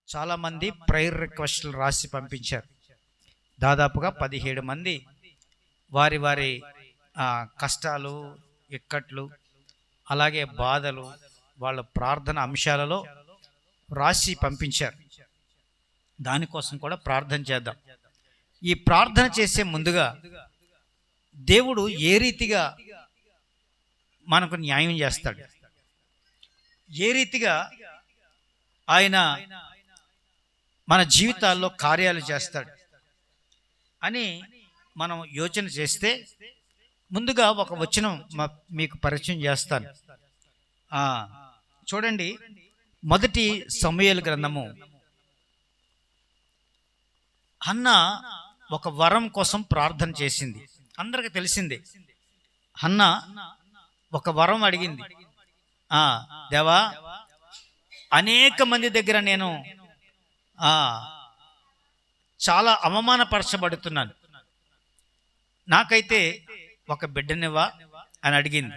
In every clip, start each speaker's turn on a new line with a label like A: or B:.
A: చాలామంది ప్రేయర్ రిక్వెస్ట్లు రాసి పంపించారు. దాదాపుగా 17 మంది వారి వారి కష్టాలు, ఇక్కట్లు, అలాగే బాధలు, వాళ్ళ ప్రార్థన అంశాలలో రాసి పంపించారు. దానికోసం కూడా ప్రార్థన చేద్దాం. ఈ ప్రార్థన చేసే ముందుగా దేవుడు ఏ రీతిగా మనకు న్యాయం చేస్తాడు, ఏ రీతిగా ఆయన మన జీవితాల్లో కార్యాలు చేస్తాడు అని మనం యోచన చేస్తే, ముందుగా ఒక వచనం మీకు పరిచయం చేస్తాను. చూడండి, మొదటి సమూయేలు గ్రంథము. హన్నా ఒక వరం కోసం ప్రార్థన చేసింది. అందరికి తెలిసిందే. హన్నా ఒక వరం అడిగింది. దేవా, అనేక మంది దగ్గర నేను చాలా అవమానపరచబడుతున్నాను, నాకైతే ఒక బిడ్డనివ్వా అని అడిగింది.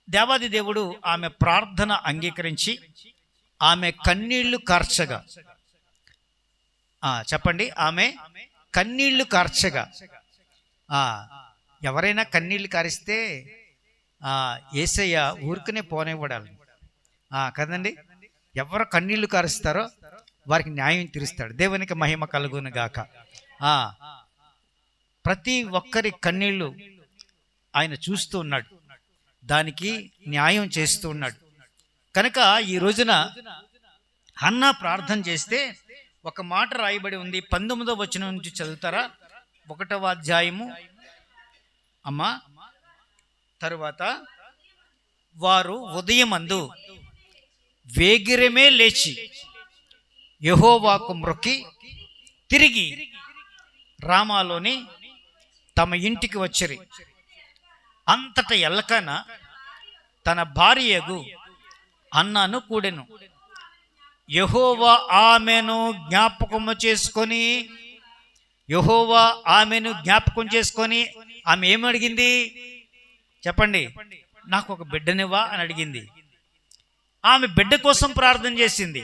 A: దేవాది దేవుడు ఆమె ప్రార్థన అంగీకరించి ఆమె కన్నీళ్లు కార్చగా, చెప్పండి, ఆమె కన్నీళ్లు కార్చగా. ఎవరైనా కన్నీళ్లు కారిస్తే యేసయ్య ఊరికనే పోనివ్వడాలి కదండి. ఎవరు కన్నీళ్లు కారుస్తారో వారికి న్యాయం తీరుస్తాడు. దేవునికి మహిమ కలుగును గాక. ప్రతి ఒక్కరి కన్నీళ్లు ఆయన చూస్తూ ఉన్నాడు, దానికి న్యాయం చేస్తూ ఉన్నాడు. కనుక ఈ రోజున హన్నా ప్రార్థన చేస్తే ఒక మాట రాయబడి ఉంది. 19వ వచనం నుంచి చదువుతారా? 1వ అధ్యాయము అమ్మా. తరువాత వారు ఉదయమందు వేగిరమే లేచి యెహోవాకు మ్రొక్కి తిరిగి రామాలోని తమ ఇంటికి వచ్చిరి. అంతట ఎల్లకన తన భార్యగు హన్నాను కూడెను. యెహోవా ఆమెను జ్ఞాపకము చేసుకొని, యెహోవా ఆమెను జ్ఞాపకం చేసుకొని ఆమె ఏమడిగింది చెప్పండి? నాకు ఒక బిడ్డనివ్వా అని అడిగింది. ఆమె బిడ్డ కోసం ప్రార్థన చేసింది.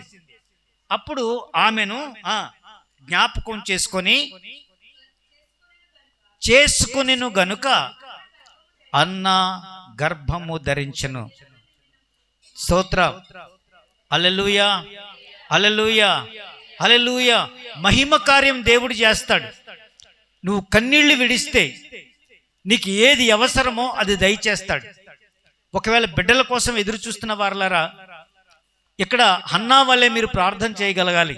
A: అప్పుడు ఆమెను జ్ఞాపకం చేసుకొనెను గనుక అన్న గర్భము ధరించెను. స్తోత్రం. హల్లెలూయా, హల్లెలూయా, హల్లెలూయా. మహిమ కార్యం దేవుడు చేస్తాడు. నువ్వు కన్నీళ్లు విడిస్తే నీకు ఏది అవసరమో అది దయచేస్తాడు. ఒకవేళ బిడ్డల కోసం ఎదురు చూస్తున్న వారలారా, ఇక్కడ హన్నా వల్లే మీరు ప్రార్థన చేయగలగాలి.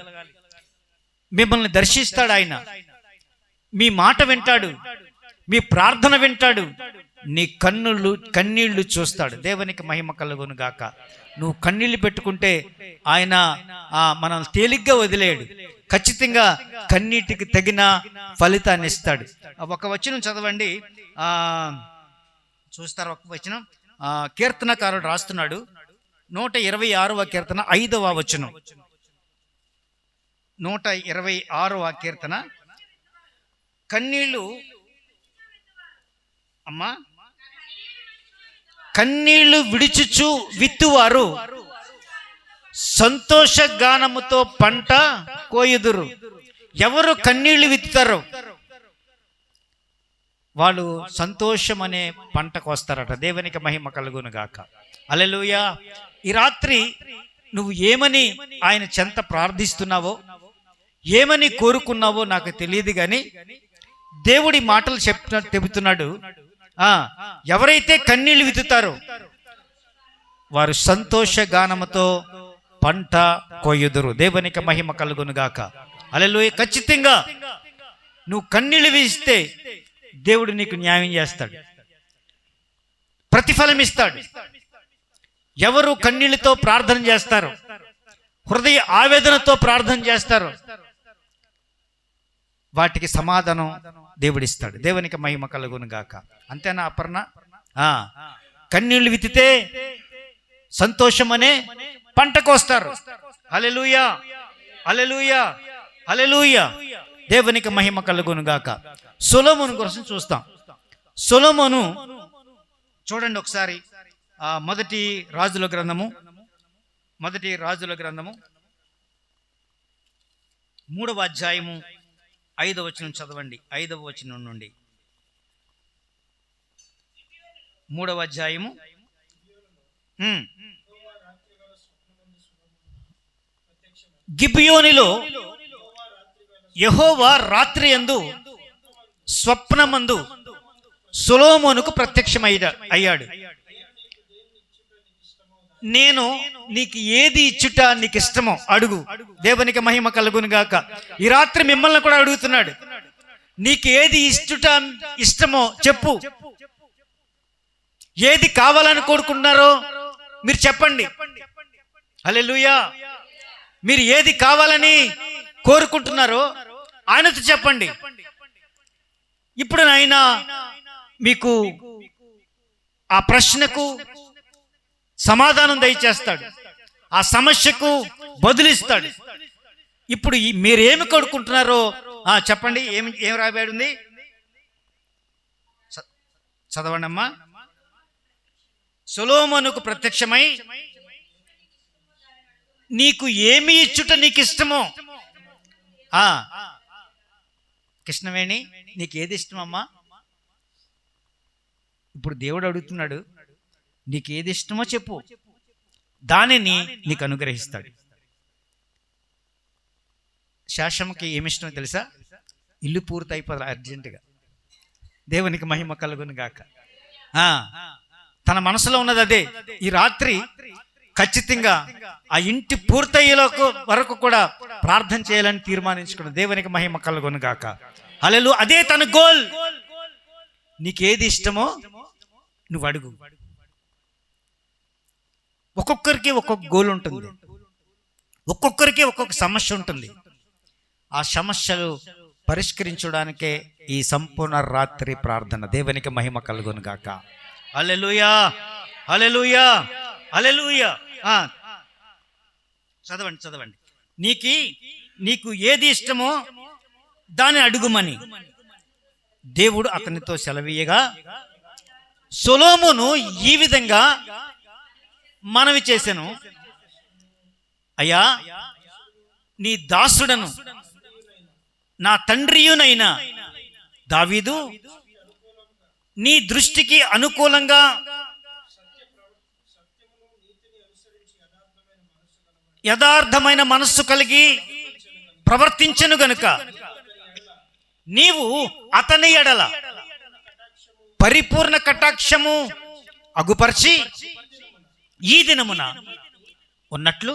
A: మిమ్మల్ని దర్శిస్తాడు ఆయన, మీ మాట వింటాడు, మీ ప్రార్థన వింటాడు, నీ కన్నీళ్లు చూస్తాడు. దేవునికి మహిమ కలుగును గాక. నువ్వు కన్నీళ్లు పెట్టుకుంటే ఆయన మనం తేలిగ్గా వదిలేయడు. ఖచ్చితంగా కన్నీటికి తగిన ఫలితాన్ని ఇస్తాడు. ఒక వచనం చదవండి, చూస్తారు. ఒక వచనం కీర్తనకారుడు రాస్తున్నాడు. 126వ కీర్తన 5వ వచనం. 126వ కీర్తన. కన్నీళ్లు అమ్మా, కన్నీళ్లు విడిచుచు విత్తువారు సంతోష గానముతో పంట కోయుదురు. ఎవరు కన్నీళ్లు విత్తుతారో వాళ్ళు సంతోషం అనే పంటకు వస్తారట. దేవునికి మహిమ కలుగును గాక. హల్లెలూయా. ఈ రాత్రి నువ్వు ఏమని ఆయన చెంత ప్రార్థిస్తున్నావో, ఏమని కోరుకున్నావో నాకు తెలియదు, కానీ దేవుడి మాటలు చెబుతున్నాడు. ఎవరైతే కన్నీళ్లు విత్తుతారో వారు సంతోష గానముతో పంట కోయుదురు. దేవునికి మహిమ కలుగును గాక. హల్లెలూయా. ఖచ్చితంగా నువ్వు కన్నీళ్లు వీస్తే దేవుడు నీకు న్యాయం చేస్తాడు, ప్రతిఫలం ఇస్తాడు. ఎవరు కన్నీళ్లతో ప్రార్థన చేస్తారో, హృదయ ఆవేదనతో ప్రార్థన చేస్తారో వాటికి సమాధానం దేవుడిస్తాడు. దేవునికి మహిమ కలుగును గాక. అంతేనా అపర్ణ? కన్నీళ్లు విత్తితే సంతోషం అనే పంటకు వస్తారు. హల్లెలూయా, హల్లెలూయా, హల్లెలూయా. దేవునికి మహిమ కలుగును గాక. సొలొమోను కోసం చూస్తాం. సొలొమోను చూడండి ఒకసారి, మొదటి రాజుల గ్రంథము మొదటి రాజుల గ్రంథము 3వ అధ్యాయము 5వ వచనం చదవండి. 5వ వచనం నుండి 3వ అధ్యాయము. గిబియోనిలో యెహోవా రాత్రి యందు స్వప్నమందు సొలొమోనుకు ప్రత్యక్షమయ్యాడు. నేను నీకు ఏది ఇచ్చుట నీకు ఇష్టమో అడుగు. దేవునికి మహిమ కలుగును గాక. ఈ రాత్రి మిమ్మల్ని కూడా అడుగుతున్నాడు, నీకు ఏది ఇచ్చుట ఇష్టమో చెప్పు. ఏది కావాలని కోరుకుంటున్నారో మీరు చెప్పండి. హల్లెలూయా. మీరు ఏది కావాలని కోరుకుంటున్నారో ఆయనతో చెప్పండి. ఇప్పుడు ఆయన మీకు ఆ ప్రశ్నకు సమాధానం దయచేస్తాడు, ఆ సమస్యకు బదులిస్తాడు. ఇప్పుడు మీరేమి కోరుకుంటున్నారో చెప్పండి. ఏం రాయబడి ఉంది చదవండి అమ్మా. సొలొమోనుకు ప్రత్యక్షమై నీకు ఏమి ఇచ్చుట నీకు ఇష్టమో. కృష్ణవేణి, నీకు ఏది ఇష్టమమ్మా? ఇప్పుడు దేవుడు అడుగుతున్నాడు, నీకు ఏది ఇష్టమో చెప్పు, దానిని నీకు అనుగ్రహిస్తాడు. శాషంకి ఏమిష్టమో తెలుసా? ఇల్లు పూర్తి అయిపోదు అర్జెంటుగా. దేవునికి మహిమ కలుగును గాక. తన మనసులో ఉన్నది అదే. ఈ రాత్రి ఖచ్చితంగా ఆ ఇంటి పూర్తయ్యే వరకు కూడా ప్రార్థన చేయాలని తీర్మానించుకున్నాడు. దేవునికి మహిమ కలుగును గాక. హల్లెలూయా. అదే తన గోల్. నీకేది ఇష్టమో నువ్వు అడుగు. ఒక్కొక్కరికి ఒక్కొక్క గోల్ ఉంటుంది, ఒక్కొక్కరికి ఒక్కొక్క సమస్య ఉంటుంది. ఆ సమస్యలు పరిష్కరించడానికే ఈ సంపూర్ణ రాత్రి ప్రార్థన. దేవునికి మహిమ కలుగును గాక. హల్లెలూయా, హల్లెలూయా, హల్లెలూయా. చదవండి. నీకు ఏది ఇష్టమో దాన్ని అడుగుమని దేవుడు అతనితో సెలవీయగా, సొలొమోను ఈ విధంగా మనవి చేసెను, అయ్యా నీ దాసుడను నా తండ్రియునైన దావీదు నీ దృష్టికి అనుకూలంగా యథార్థమైన మనస్సు కలిగి ప్రవర్తించెను గనుక నీవు అతని ఎడల పరిపూర్ణ కటాక్షము అగుపర్చి ఈ దినమున ఉన్నట్లు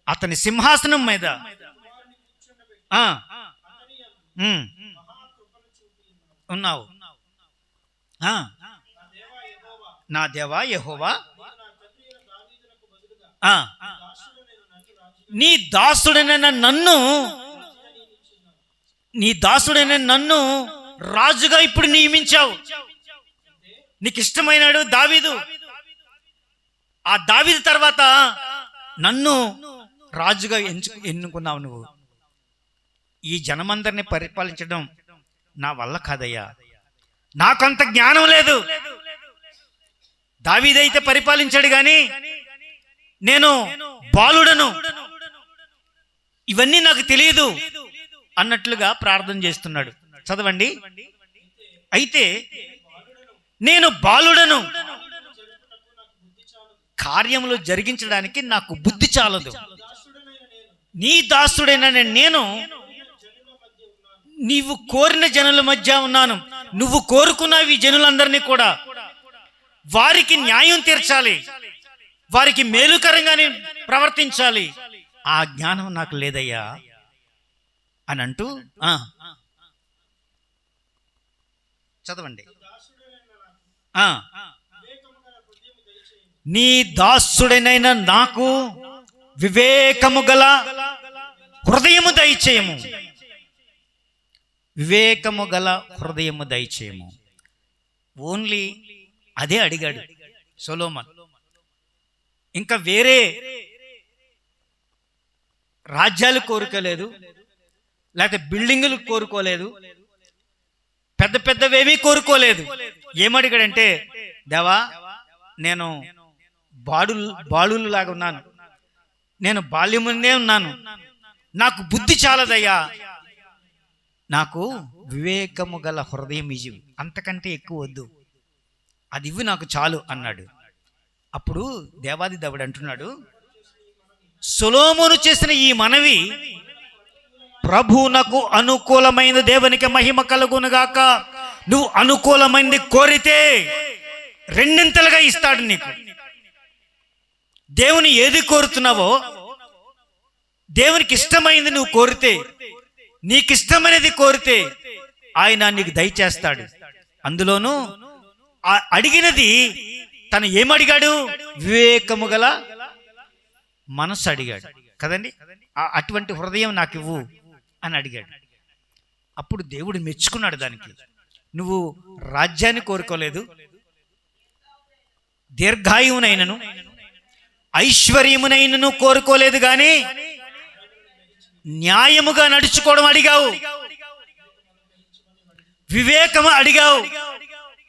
A: అతని సింహాసనం మీద ఉన్నావు. నా దేవా యెహోవా, నీ దాసుడైన నన్ను రాజుగా ఇప్పుడు నియమించావు. నీకు ఇష్టమైనాడు దావీదు. ఆ దావీదు తర్వాత నన్ను రాజుగా ఎన్నుకున్నావు నువ్వు. ఈ జనమందరిని పరిపాలించడం నా వల్ల కాదయ్యా, నాకంత జ్ఞానం లేదు. దావీదైతే పరిపాలించాడు గాని నేను బాలుడను, ఇవన్నీ నాకు తెలియదు అన్నట్లుగా ప్రార్థన చేస్తున్నాడు. చదవండి. అయితే నేను బాలుడను, కార్యములు జరిగించడానికి నాకు బుద్ధి చాలదు. నీ దాసుడైన నేను నీవు కోరిన జనుల మధ్య ఉన్నాను. నువ్వు కోరుకున్నవి జనులందరినీ కూడా వారికి న్యాయం తీర్చాలి, వారికి మేలుకరంగానే ప్రవర్తించాలి. ఆ జ్ఞానం నాకు లేదయ్యా అని అంటూ చదవండి. నీ దాసుడైన నాకు వివేకము గల హృదయము దయచేయము. వివేకము గల హృదయము దయచేయము. ఓన్లీ అదే అడిగాడు సొలొమోన్. ఇంకా వేరే రాజ్యాలు కోరుకోలేదు, లేకపోతే బిల్డింగులు కోరుకోలేదు, పెద్ద పెద్దవేమీ కోరుకోలేదు. ఏమడిగాడంటే, దేవా నేను బాలులాగా ఉన్నాను, నేను బాల్యమునే ఉన్నాను, నాకు బుద్ధి చాలదయ్యా, నాకు వివేకము గల హృదయం ఇవ్వు, అంతకంటే ఎక్కువ వద్దు, అది ఇవ్వు నాకు చాలు అన్నాడు. అప్పుడు దేవాది దేవుడు అంటున్నాడు, సొలొమోను చేసిన ఈ మనవి ప్రభువునకు అనుకూలమైన, దేవునికి మహిమ కలుగునుగాక. నువ్వు అనుకూలమైనది కోరితే రెండింతలుగా ఇస్తాడు నీకు. దేవుని ఏది కోరుతున్నావో, దేవునికి ఇష్టమైనది నువ్వు కోరితే, నీకు ఇష్టమైనది కోరితే ఆయన నీకు దయచేస్తాడు. అందులోనూ అడిగినది తను ఏమడిగాడు? వివేకము గల మనస్సు అడిగాడు కదండి. అటువంటి హృదయం నాకు ఇవ్వు అని అడిగాడు. అప్పుడు దేవుడు మెచ్చుకున్నాడు దానికి. నువ్వు రాజ్యాన్ని కోరుకోలేదు, దీర్ఘాయువునైనను ఐశ్వర్యమునైనను కోరుకోలేదు, కానీ న్యాయముగా నడుచుకోవడం అడిగావు, వివేకము అడిగావు.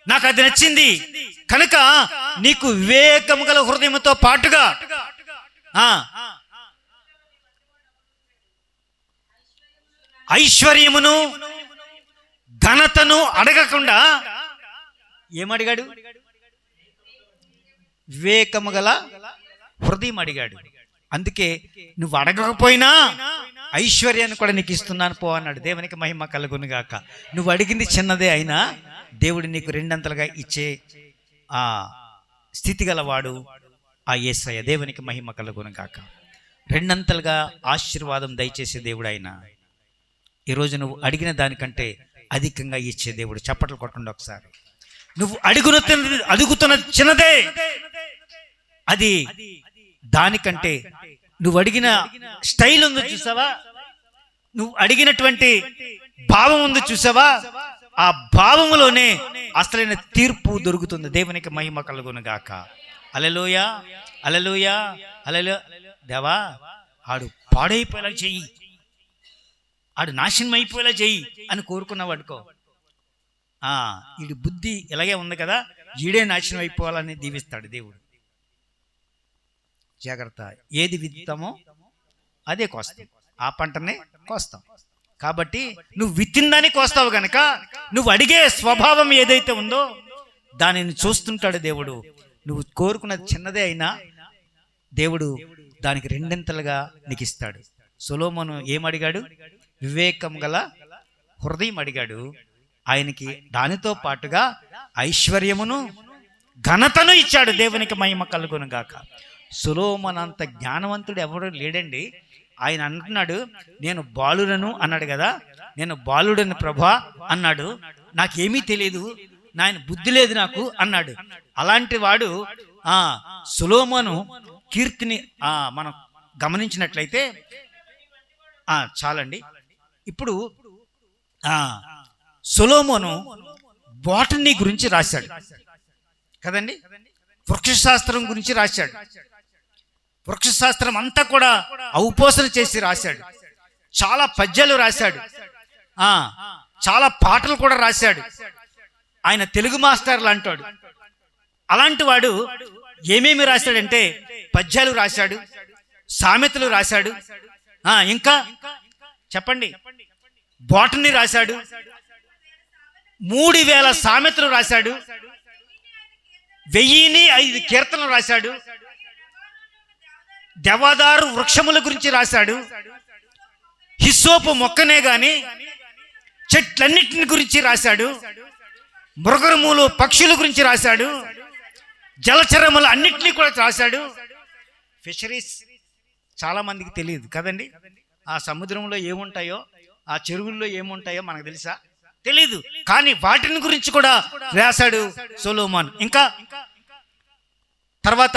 A: నాకు అది నచ్చింది కనుక నీకు వివేకము గల హృదయంతో పాటుగా ఐశ్వర్యమును ఘనతను అడగకుండా ఏమడిగాడు? వివేకము గల హృదయం అడిగాడు. అందుకే నువ్వు అడగకపోయినా ఐశ్వర్యాన్ని కూడా నీకు ఇస్తున్నాను పో అన్నాడు. దేవునికి మహిమ కలుగును గాక. నువ్వు అడిగింది చిన్నదే అయినా దేవుడు నీకు రెండంతలుగా ఇచ్చే ఆ స్థితి గలవాడు ఆ యేసయ్య. దేవునికి మహిమ కలుగును గాక. రెండంతలుగా ఆశీర్వాదం దయచేసే దేవుడు ఆయన. ఈరోజు నువ్వు అడిగిన దానికంటే అధికంగా ఇచ్చే దేవుడు. చప్పట్లు కొట్టండి ఒకసారి. నువ్వు అడుగుతున్న చిన్నదే, అది దానికంటే నువ్వు అడిగిన స్టైల్ ఉంది చూసావా, నువ్వు అడిగినటువంటి భావం ఉంది చూసావా, ఆ భావములోనే అసలైన తీర్పు దొరుకుతుంది. దేవునికి మహిమ కలుగును గాక. హల్లెలూయా, హల్లెలూయా, హల్లెలూయా. దేవా, ఆడు పాడైపోయేలా చెయ్యి, ఆడు నాశనం అయిపోయేలా చెయ్యి అని కోరుకున్నావు అనుకో, వీడి బుద్ధి ఇలాగే ఉంది కదా, ఈడే నాశనం అయిపోవాలని దీవిస్తాడు దేవుడు. జాగ్రత్త. ఏది విత్తామో అదే కోస్తాం, ఆ పంటనే కోస్తాం. కాబట్టి నువ్వు విత్తిందని కోస్తావు గనక నువ్వు అడిగే స్వభావం ఏదైతే ఉందో దానిని చూస్తుంటాడు దేవుడు. నువ్వు కోరుకున్నది చిన్నదే అయినా దేవుడు దానికి రెండింతలుగా నీకు ఇస్తాడు. సొలొమోను ఏమడిగాడు? వివేకం గల హృదయం అడిగాడు. ఆయనకి దానితో పాటుగా ఐశ్వర్యమును ఘనతను ఇచ్చాడు. దేవునికి మహిమ కలుగును గాక. సొలొమోను అంత జ్ఞానవంతుడు ఎవరు లేడండి. ఆయన అంటున్నాడు, నేను బాలుడను అన్నాడు కదా, నేను బాలుడని ప్రభా అన్నాడు, నాకేమీ తెలియదు, నాయన బుద్ధి లేదు నాకు అన్నాడు. అలాంటి వాడు సొలొమోను కీర్తిని మనం గమనించినట్లయితే చాలండి. ఇప్పుడు సొలొమోను బోటనీ గురించి రాశాడు కదండి, వృక్షశాస్త్రం గురించి రాశాడు. వృక్షశాస్త్రం అంతా కూడా ఔపోసన చేసి రాశాడు. చాలా పద్యాలు రాశాడు, చాలా పాటలు కూడా రాశాడు. ఆయన తెలుగు మాస్టర్లు అంటాడు. అలాంటి వాడు ఏమేమి రాశాడంటే పద్యాలు రాశాడు, సామెతలు రాశాడు, ఇంకా చెప్పండి, బోటనీ రాశాడు, 3000 సామెతలు రాశాడు, 1005 కీర్తనలు రాశాడు, దేవదారు వృక్షముల గురించి రాశాడు, హిస్సోపు మొక్కనే గాని చెట్లన్నిటిని గురించి రాశాడు, మృగములు పక్షుల గురించి రాశాడు, జలచరములు అన్నిటినీ కూడా రాశాడు. ఫిషరీస్ చాలా మందికి తెలియదు కదండి. ఆ సముద్రంలో ఏముంటాయో, ఆ చెరువుల్లో ఏముంటాయో మనకు తెలుసా? తెలీదు. కానీ వాటిని గురించి కూడా రాశాడు సొలొమోను. ఇంకా తర్వాత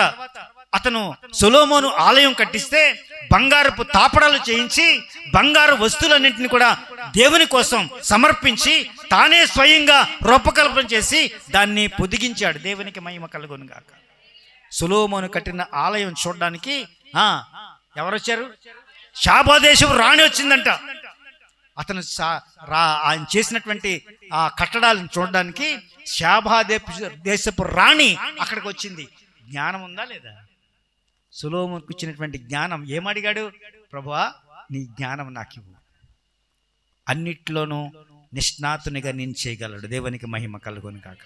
A: అతను సొలొమోను ఆలయం కట్టిస్తే బంగారపు తాపడాలు చేయించి బంగారు వస్తువులన్నింటినీ కూడా దేవుని కోసం సమర్పించి తానే స్వయంగా రూపకల్పన చేసి దాన్ని పొదిగించాడు. దేవునికి మహిమ కలుగును గాక. సొలొమోను కట్టిన ఆలయం చూడడానికి ఎవరు వచ్చారు? షాబా దేశపు రాణి వచ్చిందంట. అతను ఆయన చేసినటువంటి ఆ కట్టడాలను చూడడానికి షాబా దేశపు రాణి అక్కడికి వచ్చింది. జ్ఞానం ఉందా లేదా? సొలొమోనుకు ఇచ్చినటువంటి జ్ఞానం ఏమడిగాడు? ప్రభువా, నీ జ్ఞానం నాకు ఇవ్వు, అన్నిట్లోనూ నిష్ణాతునిగా నేను చేయగలడు. దేవునికి మహిమ కలుగును కాక.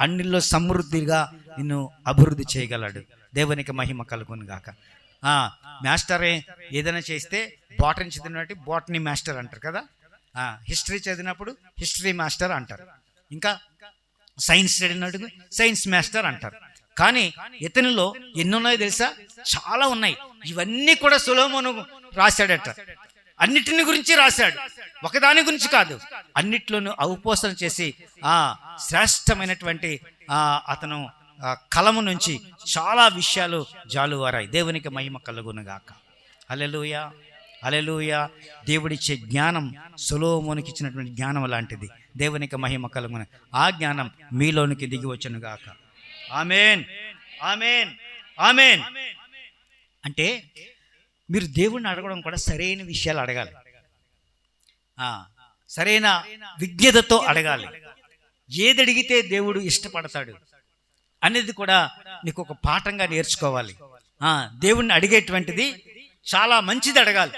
A: అన్నిల్లో సమృద్ధిగా నిన్ను అభివృద్ధి చేయగలడు. దేవునికి మహిమ కలుగును గాక. మాస్టరే ఏదైనా చేస్తే బాటనీ చదివినట్టు బాటనీ మాస్టర్ అంటారు కదా, హిస్టరీ చదివినప్పుడు హిస్టరీ మాస్టర్ అంటారు, ఇంకా సైన్స్ చదివినట్టు సైన్స్ మాస్టర్ అంటారు. కానీ ఇతనిలో ఎన్నున్నాయో తెలుసా? చాలా ఉన్నాయి. ఇవన్నీ కూడా సొలొమోను రాశాడట. అన్నిటిని గురించి రాశాడు, ఒకదాని గురించి కాదు. అన్నిట్లోనూ ఔపోసన చేసి శ్రేష్టమైనటువంటి అతను కలము నుంచి చాలా విషయాలు జాలువారాయి. దేవునికి మహిమ కలుగునుగాక. హల్లెలూయా, హల్లెలూయా. దేవుడిచ్చే జ్ఞానం సొలొమోనుకి ఇచ్చినటువంటి జ్ఞానం లాంటిది. దేవునికి మహిమ కలుగును. ఆ జ్ఞానం మీలోనికి దిగి వచ్చునుగాక. ఆమేన్, ఆమేన్, ఆమేన్. అంటే మీరు దేవుణ్ణి అడగడం కూడా సరైన విషయాలు అడగాలి, సరైన విజ్ఞతతో అడగాలి. ఏది అడిగితే దేవుడు ఇష్టపడతాడు అనేది కూడా నీకు ఒక పాఠంగా నేర్చుకోవాలి. దేవుణ్ణి అడిగేటువంటిది చాలా మంచిది అడగాలి.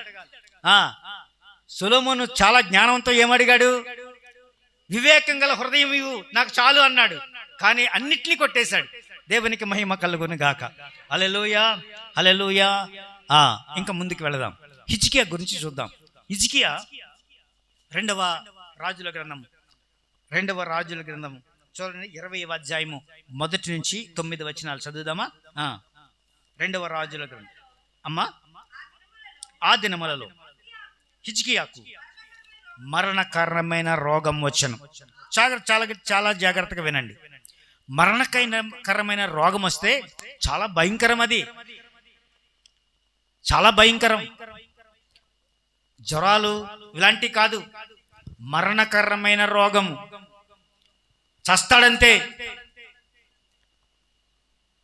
A: సొలొమోను చాలా జ్ఞానంతో ఏమడిగాడు? వివేకం గల హృదయం ఇవ్వు నాకు చాలు అన్నాడు. కానీ అన్నిటినీ కొట్టేశాడు. దేవునికి మహిమ కలుగును గాక. హల్లెలూయా, హల్లెలూయా. ఇంకా ముందుకు వెళదాం. హిజ్కియా గురించి చూద్దాం. హిజ్కియా రెండవ రాజుల గ్రంథం చూడండి, 20వ అధ్యాయము 1 నుంచి 9 వచనాలు చదువుదామా? 2వ రాజుల గ్రంథం. అమ్మా, ఆ దినములలో హిజ్కియాకు మరణకరమైన రోగం వచ్చెను. చాలా జాగ్రత్తగా వినండి. మరణకరమైన రోగం వస్తే చాలా భయంకరం. అది చాలా భయంకరం. జ్వరాలు ఇలాంటివి కాదు, మరణకరమైన రోగం. చస్తాడంతే.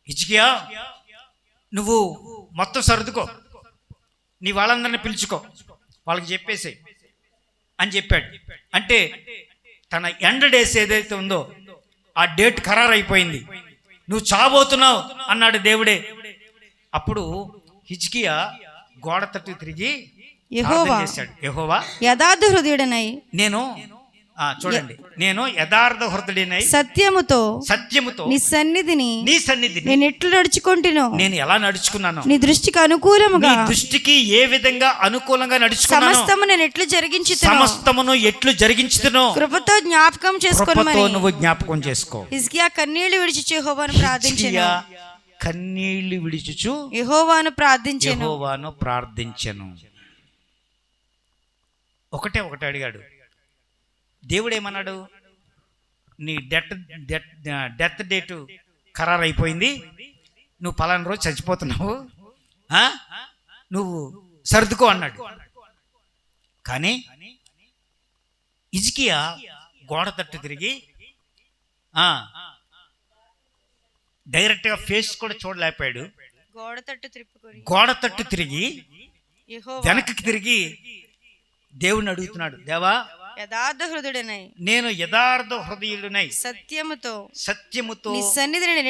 A: హిజ్కియా, నువ్వు మొత్తం సర్దుకో, నీ వాళ్ళందరినీ పిలుచుకో, వాళ్ళకి చెప్పేసే అని చెప్పాడు. అంటే తన ఎండ్ డేస్ ఏదైతే ఉందో ఆ డేట్ ఖరారు అయిపోయింది. నువ్వు చావబోతున్నావు అన్నాడు దేవుడే. అప్పుడు హిజ్కియా గోడ తట్టు తిరిగి యెహోవా
B: యథార్థ హృదయుడనై
A: చూడండి, నేను యథార్థ హృదయుడనై సత్యముతో
B: నీ సన్నిధిని నేను ఎట్లు నడుచుకుంటున్నాను,
A: నేను ఎలా నడుచుకున్నాను,
B: నీ దృష్టికి అనుకూలముగా,
A: నీ దృష్టికి ఏ విధంగా అనుకూలంగా నడుచుకున్నాను, సమస్తమును ఎట్లు జరిగించుతునో
B: కృపతో జ్ఞాపకం చేసుకోమని
A: నువ్వు జ్ఞాపకం చేసుకో.
B: హిజ్కియా కన్నీళ్లు విడిచి యెహోవాను ప్రార్థించెను.
A: కన్నీళ్లు విడిచుచు
B: యెహోవాను
A: ప్రార్థించెను. ఒకటే అడిగాడు. దేవుడు ఏమన్నాడు? నీ డెత్ డేటు ఖరారు అయిపోయింది, నువ్వు పలానా రోజు చచ్చిపోతున్నావు, నువ్వు సర్దుకో అన్నాడు. కానీ హిజ్కియా గోడ తట్టు తిరిగి డైరెక్ట్గా ఫేస్ కూడా చూడలేకపోయాడు. గోడ తట్టు తిరిగి వెనక్కి తిరిగి దేవుణ్ణి అడుగుతున్నాడు. దేవా,
B: యథార్థ హృదయుడనై
A: నేను యథార్థ హృదయుడనై సత్యముతో
B: నీ సన్నిధిని నేను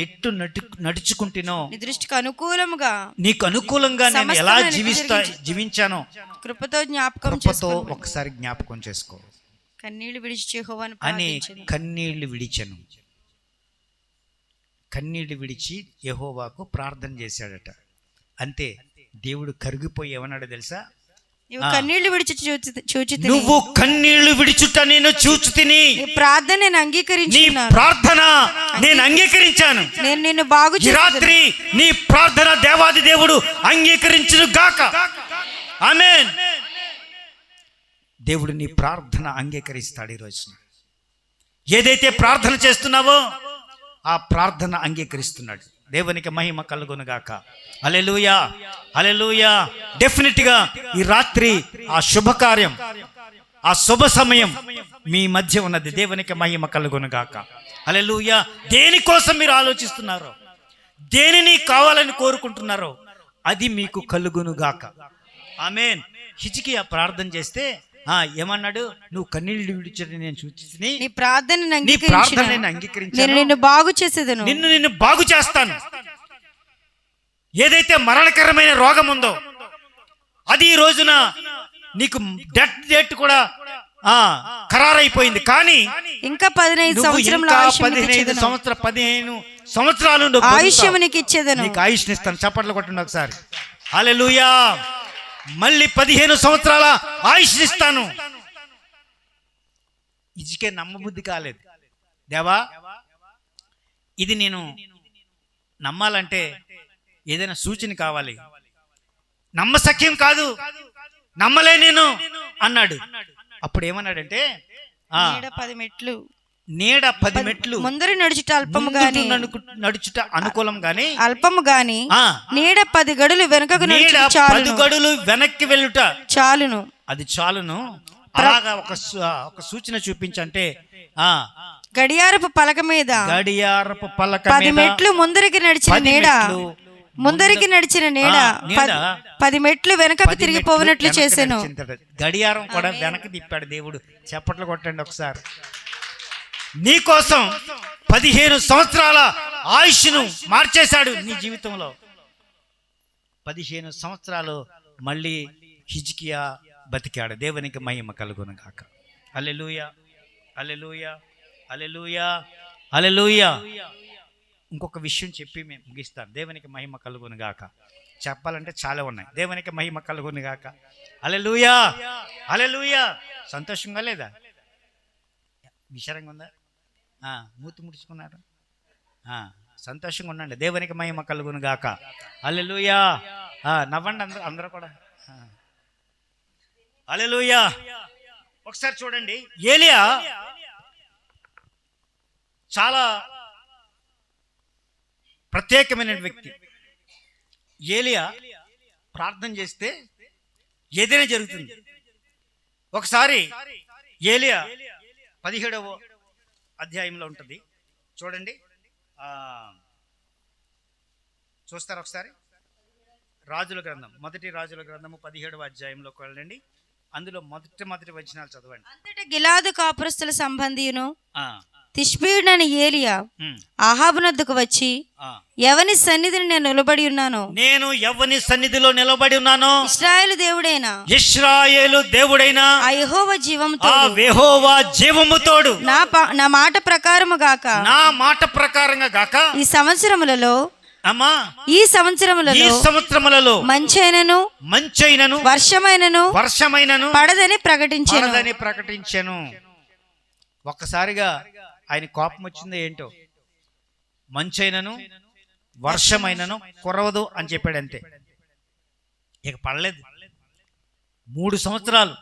A: ఎట్టు నడుచుకుంటున్నానో,
B: నీ దృష్టికి అనుకూలముగా,
A: నీకు అనుకూలంగా నేను ఎలా జీవించానో
B: కృపతో జ్ఞాపకం
A: ఒకసారి జ్ఞాపకం చేసుకో.
B: కన్నీళ్లు విడిచి యెహోవాను
A: అని కన్నీళ్లు విడిచి యెహోవాకు ప్రార్థన చేశాడట. అంతే. దేవుడు కరిగిపోయి ఏమన్నాడు తెలుసా?
B: నువ్వు కన్నీళ్లు
A: విడిచుట నేను చూచుతిని,
B: ప్రార్థన
A: నేను అంగీకరించాను.
B: నేను నిన్ను బాగు
A: రాత్రి నీ ప్రార్థన దేవాది దేవుడు అంగీకరించును గాక. ఆమేన్. దేవుడు నీ ప్రార్థన అంగీకరిస్తాడు. ఈరోజు ఏదైతే ప్రార్థన చేస్తున్నావో ఆ ప్రార్థన అంగీకరిస్తున్నాడు. దేవునికి మహిమ కలుగును గాక. హల్లెలూయా, హల్లెలూయా. డెఫినెట్ గా ఈ రాత్రి ఆ శుభకార్యం, ఆ శుభ సమయం మీ మధ్య ఉన్నది. దేవునికి మహిమ కలుగును గాక. హల్లెలూయా. దేనికోసం మీరు ఆలోచిస్తున్నారో, దేనిని కావాలని కోరుకుంటున్నారో అది మీకు కలుగును గాక. ఆమేన్. హిజ్కియా ప్రార్థన చేస్తే ఏమన్నాడు? నువ్వు కన్నీళ్లు విడిచి నేను చూచి
B: నీ ప్రార్థనను
A: అంగీకరించాను,
B: నిన్ను బాగు చేసేదను,
A: నిన్ను బాగు చేస్తాను. ఏదైతే మరణకరమైన రోగం ఉందో అది ఈ రోజున నీకు డెత్ డేట్ కూడా ఖరారైపోయింది. కానీ
B: ఇంకా 15 సంవత్సరముల ఆయుష్యమునికి
A: 15 సంవత్సరాలు నువ్వు
B: ఆయుష్యమునికి ఇచ్చేదను.
A: నీకు ఆయుష్ని ఇస్తాను. చప్పట్లు కొట్టండి ఒకసారి. హల్లెలూయా. మళ్ళీ 15 సంవత్సరాల ఆయుష్ని ఇస్తాను. ఇదికే నమ్మబుద్ధి కాలేదు. దేవా, ఇది నేను నమ్మాలంటే ఏదైనా సూచన కావాలి. నమ్మశక్యం కాదు, నమ్మలే నేను అన్నాడు. అప్పుడు ఏమన్నాడంటే
B: నీడ 10 మెట్లు,
A: నీడ 10 మెట్లు
B: ముందరి నడుచుట అల్పము గాని,
A: నడుచుట అనుకూలం గాని
B: అల్పము గాని, నీడ 10 గడులు వెనుకకు
A: నీడ
B: నడుచుట
A: 10 గడులు వెనక్కి వెళ్ళుట
B: చాలును.
A: అది చాలును. అలాగా ఒక సూచన చూపించంటే
B: గడియారపు పలక మీద,
A: గడియారపు పలక
B: 10 మెట్లు ముందరికి నడిచిన నీడ, ముందరికి నడిచిన నీడ 10 మెట్లు వెనకకు తిరిగిపోయినట్లు చేశాను.
A: గడియారం కూడా వెనక్కి తిప్పాడు దేవుడు. చప్పట్లు కొట్టండి ఒకసారి. నీకోసం 15 సంవత్సరాల ఆయుష్ను మార్చేశాడు నీ జీవితంలో. 15 సంవత్సరాలు మళ్ళీ హిజ్కియా బతికాడు. దేవునికి మహిమ కలుగును గాక. హల్లెలూయా, హల్లెలూయా, హల్లెలూయా, హల్లెలూయా. ఇంకొక విషయం చెప్పి మేము ముగిస్తాను. దేవునికి మహిమ కలుగును గాక. చెప్పాలంటే చాలా ఉన్నాయి. దేవునికి మహిమ కలుగును గాక. హల్లెలూయా, హల్లెలూయా. సంతోషంగా లేదా? విచారంగా ఉందా? మూతి ముడుచుకున్నారు. సంతోషంగా ఉండండి. దేవునికి మహిమ కలుగును గాక. హల్లెలూయా. నవ్వండి అందరూ కూడా. హల్లెలూయా. ఒకసారి చూడండి, ఏలియా చాలా ప్రత్యేకమైన వ్యక్తి. ఏలియా ప్రార్థన చేస్తే ఏదైనా జరుగుతుంది. ఒకసారి ఏలియా 17వ అధ్యాయంలో ఉంటుంది, చూడండి. చూస్తారు ఒకసారి. రాజుల గ్రంథం, మొదటి రాజుల గ్రంథము 17వ అధ్యాయంలోకి వెళ్ళండి. అందులో మొదటి వచనాలు చదవండి.
B: అంతటా గిలాదు కాపురస్తుల సంబంధియును తిష్బీయుడైన ఏలియా అహాబునొద్దకు వచ్చి, ఎవని సన్నిధిని నేను నిలబడి ఉన్నాను,
A: నేను ఎవని సన్నిధిలో నిలబడి ఉన్నాను,
B: ఇశ్రాయేలు దేవుడైన ఆ యెహోవా జీవముతోడు నా మాట ప్రకారము గాక,
A: నా మాట ప్రకారంగా గాక,
B: ఈ సంవత్సరములలో మంచైనను వర్షమైనను పడదని
A: ప్రకటించెను. ఒక్కసారిగా ఆయన కోపం వచ్చిందో ఏంటో. మంచైనను వర్షమైనను కురవదు అని చెప్పాడు, అంతే. ఇక పడలేదు. 3 సంవత్సరాలు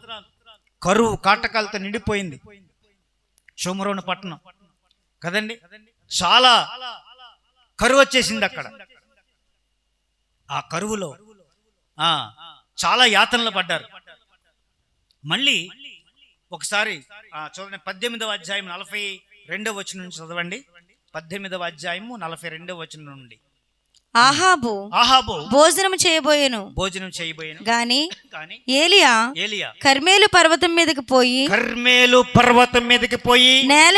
A: కరువు కాటకాలతో నిండిపోయింది షోమ్రోను పట్టణం కదండి. చాలా కరువు వచ్చేసింది అక్కడ. ఆ కరువులో చాలా యాతనలు పడ్డారు. మళ్ళీ ఒకసారి చూడండి, 18వ అధ్యాయం 42వ వచనం నుంచి చదవండి. 18వ అధ్యాయము 42వ వచనం నుండి.
B: ఆహాబు భోజనం చేయబోయేను గాని ఏలియా కర్మేలు పర్వతం మీదకి పోయి నేల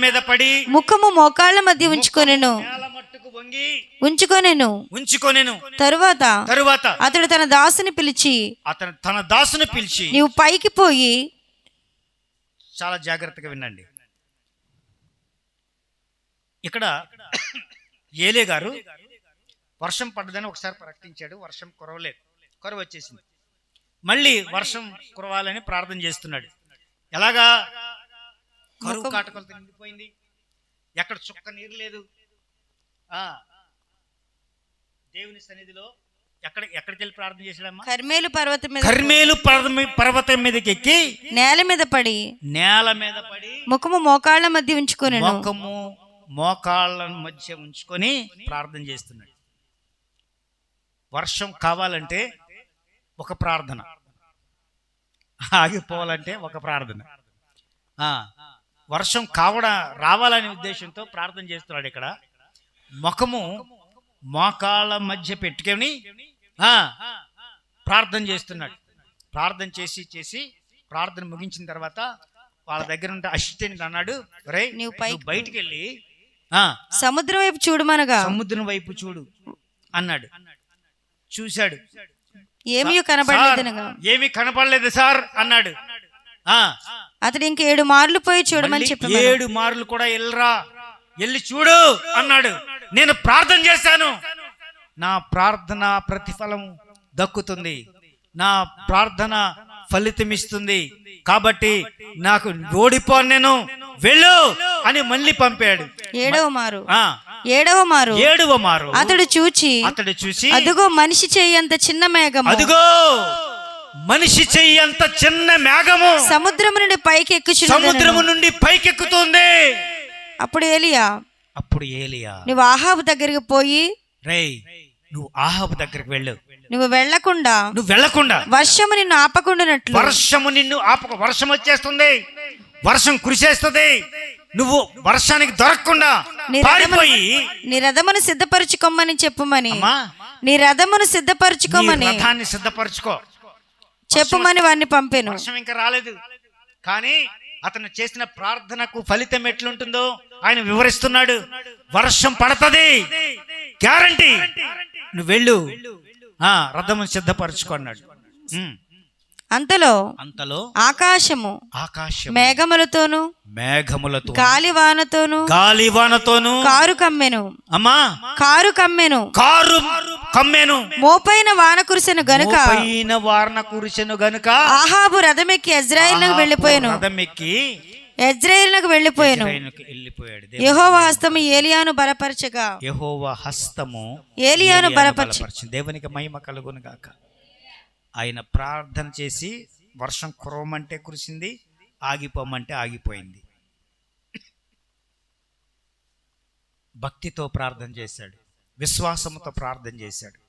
B: మీద పడి ముఖము మోకాళ్ళ మధ్య ఉంచుకొనెను. తరువాత అతడు తన దాసుని పిలిచి నీవు పైకి పోయి,
A: చాలా జాగ్రత్తగా వినండి. ఇక్కడ ఏలే గారు వర్షం పడ్డదని ఒకసారి ప్రకటించాడు. వర్షం కురవలేదు, కరువు వచ్చేసింది. మళ్ళీ వర్షం కురవాలని ప్రార్థన చేస్తున్నాడు. ఎలాగా? కరువు కాటకలతో నిండిపోయింది, ఎక్కడ చుక్క నీరు లేదు. దేవుని సన్నిధిలో ఎక్కడికి వెళ్ళి ప్రార్థన చేశాడమ్మా?
B: కర్మేలు
A: పర్వతం మీదకి ఎక్కి
B: నేల మీద పడి ముఖము మోకాళ్ళ మధ్య ఉంచుకొని
A: ప్రార్థన చేస్తున్నాడు. వర్షం కావాలంటే ఒక ప్రార్థన, ఆగిపోవాలంటే ఒక ప్రార్థన. వర్షం రావాలనే ఉద్దేశంతో ప్రార్థన చేస్తున్నాడు. ఇక్కడ ముఖము మోకాళ్ళ మధ్య పెట్టుకొని ప్రార్థన చేస్తున్నాడు. ప్రార్థన చేసి ప్రార్థన ముగించిన తర్వాత వాళ్ళ దగ్గర ఉంటే అసిస్టెంట్ అన్నాడు, నువ్వు బయటికి వెళ్ళి
B: సముద్రం వైపు చూడమనగా
A: సముద్రం వైపు చూడు. అన్నాడు. చూశాడు,
B: ఏమీ కనబడలేదనగా
A: ఏమీ కనపడలేదు సార్ అన్నాడు.
B: అతడు ఇంక 7 మార్లు పోయి చూడమని చెప్పాడు.
A: 7 మార్లు కూడా వెళ్ళి చూడు అన్నాడు. నేను ప్రార్థన చేశాను, నా ప్రార్థన ప్రతిఫలం దక్కుతుంది, నా ప్రార్థన ఫలితం ఇస్తుంది, కాబట్టి నాకు ఓడిపోను, నేను వెళ్ళు అని మళ్ళీ పంపాడు.
B: 7వ మారు అతడు చూచి అదిగో మనిషి చెయ్యంత చిన్న మేఘము,
A: అదిగో మనిషి చెయ్యంత చిన్న మేఘము
B: సముద్రము నుండి
A: పైకెక్కుతుంది.
B: అప్పుడు ఏలియా నువ్వు ఆహాబు దగ్గరికి పోయి,
A: నువ్వు ఆహాబు దగ్గరికి వెళ్ళు,
B: నువ్వు వెళ్ళకుండా వర్షము నిన్ను ఆపకుండానట్లు,
A: వర్షం వచ్చేస్తుంది, వర్షం కురిసేస్తుంది, నువ్వు వర్షానికి దొరకకుండా పారిపోయి
B: నీ రథమును సిద్ధపరచుకోమని చెప్పుమని, నీ రథమును సిద్ధపరచుకోమని చెప్పుమని వారిని పంపాను.
A: వర్షం ఇంకా రాలేదు, కానీ అతను చేసిన ప్రార్థనకు ఫలితం ఎట్లుంటుందో ఆయన వివరిస్తున్నాడు. వర్షం పడతది, గ్యారంటీ, నువ్వు వెళ్ళు, రథమును సిద్ధపరచుకున్నాడు.
B: అంతలో ఆకాశము మేఘములతోను గాలివానతోను కారు కమ్మెను మోపైన వాన కురిసెను గనుక ఆహాబు రథమెక్కి యెజ్రెయేలునకు వెళ్ళిపోయాను. యెహోవా హస్తము ఏలియాను బలపరచగా, ఏలియాను బలపరచు.
A: దేవునికి మహిమ కలుగును గాక. ఆయన ప్రార్థన చేసి వర్షం కురవమంటే కురిసింది, ఆగిపోమంటే ఆగిపోయింది. భక్తితో ప్రార్థన చేశాడు, విశ్వాసంతో ప్రార్థన చేశాడు.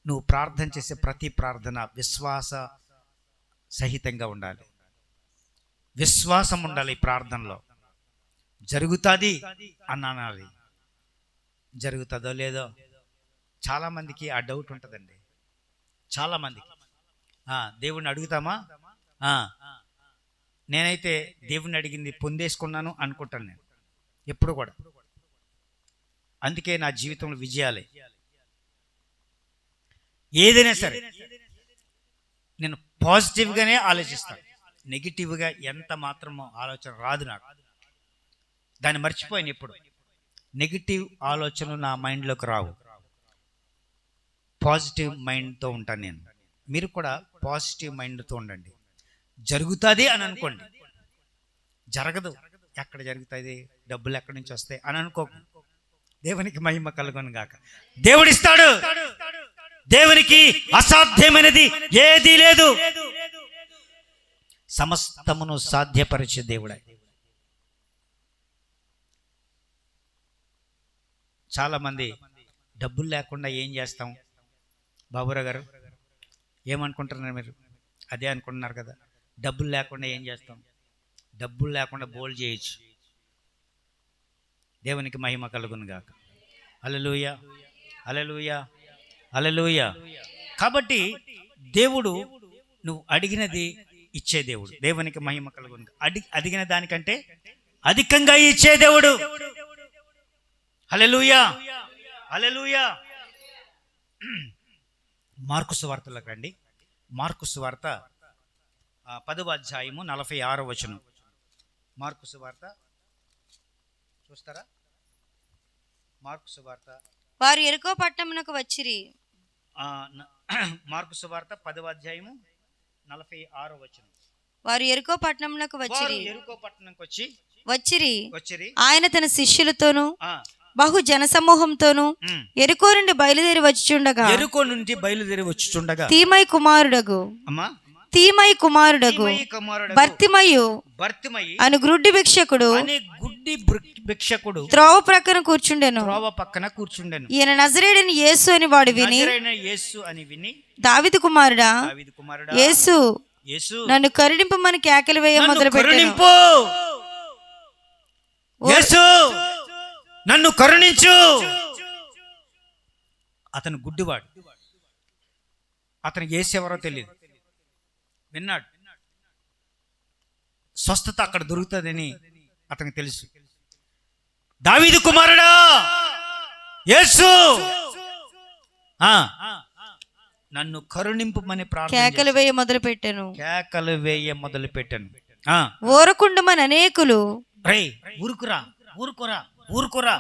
A: నువ్వు ప్రార్థన చేసే ప్రతి ప్రార్థన విశ్వాస సహితంగా ఉండాలి, విశ్వాసం ఉండాలి. ఈ ప్రార్థనలో జరుగుతుంది అనాలి. జరుగుతుందో లేదో చాలామందికి ఆ డౌట్ ఉంటుందండి. చాలామందికి దేవుణ్ణి అడుగుతామా, నేనైతే దేవుణ్ణి అడిగింది పొందేసుకున్నాను అనుకుంటాను నేను ఎప్పుడు కూడా. అందుకే నా జీవితంలో విజయాలే. ఏదైనా సరే నేను పాజిటివ్గానే ఆలోచిస్తాను, నెగిటివ్గా ఎంత మాత్రమో ఆలోచన రాదు నాకు. దాన్ని మర్చిపోయాను. ఎప్పుడు నెగిటివ్ ఆలోచనలు నా మైండ్లోకి రావు, పాజిటివ్ మైండ్తో ఉంటాను నేను. మీరు కూడా పాజిటివ్ మైండ్తో ఉండండి. జరుగుతుంది అని అనుకోండి, జరగదు, ఎక్కడ జరుగుతుంది, డబ్బులు ఎక్కడి నుంచి వస్తాయి అని అనుకోకు. దేవునికి మహిమ కలుగును గాక. దేవుడిస్తాడు, దేవునికి అసాధ్యమైనది ఏదీ లేదు. సమస్తమును సాధ్యపరిచే దేవుడే. చాలామంది డబ్బులు లేకుండా ఏం చేస్తాం బాబురావు గారు, ఏమనుకుంటున్నారు మీరు? అదే అనుకుంటున్నారు కదా, డబ్బులు లేకుండా ఏం చేస్తాం? డబ్బులు లేకుండా బోల్డ్ చేయొచ్చు. దేవునికి మహిమ కలుగును గాక. హల్లెలూయా, హల్లెలూయా, హల్లెలూయా. కాబట్టి దేవుడు నువ్వు అడిగినది ఇచ్చే దేవుడు. దేవునికి మహిమ కలుగును. అడిగిన దానికంటే అధికంగా ఇచ్చే దేవుడు. హల్లెలూయా, హల్లెలూయా. మార్కు సువార్తలోకి రండి. మార్కు సువార్త 10వ అధ్యాయము 46వ వచనం. మార్కు సువార్త చూస్తారా? మార్కు సువార్త
B: వారు యెరికో పట్టణమునకు వచ్చిరి.
A: మార్కు సువార్త 10వ అధ్యాయము 46వ వచనం.
B: వారు యెరికో పట్టణమునకు వచ్చిరి.
A: వచ్చిరి
B: ఆయన తన శిష్యులతోనూ బహు జనసమూహంతోను యెరికో నుండి బయలుదేరి వచ్చుచుండగా తీమయి కుమారుడగు బర్తిమయు అను గుడ్డి భిక్షకుడు త్రోవ ప్రక్కన కూర్చుండెను. ఈయన నజరేయుడైన యేసు అని వాడు విని, దావీదు కుమారుడా యేసు, నన్ను కరుణింపమని కేకలు వేయ మొదలుపెట్టెను.
A: నన్ను కరుణించు. అతను గుడ్డివాడు, అతనికి యేసు ఎవరో తెలియదు. విన్నాడు, స్వస్థత అక్కడ దొరుకుతుందని అతనికి తెలుసు. దావీదు కుమారుడా యేసు నన్ను కరుణింపుమని ప్రార్థన
B: కేకలు వేయ మొదలు పెట్టాను.
A: కేకలు వేయ మొదలు పెట్టాను.
B: ఊరకుండమని అనేకులు
A: రేయ్ ఊరుకురా ఊరుకురా ఊరుకురా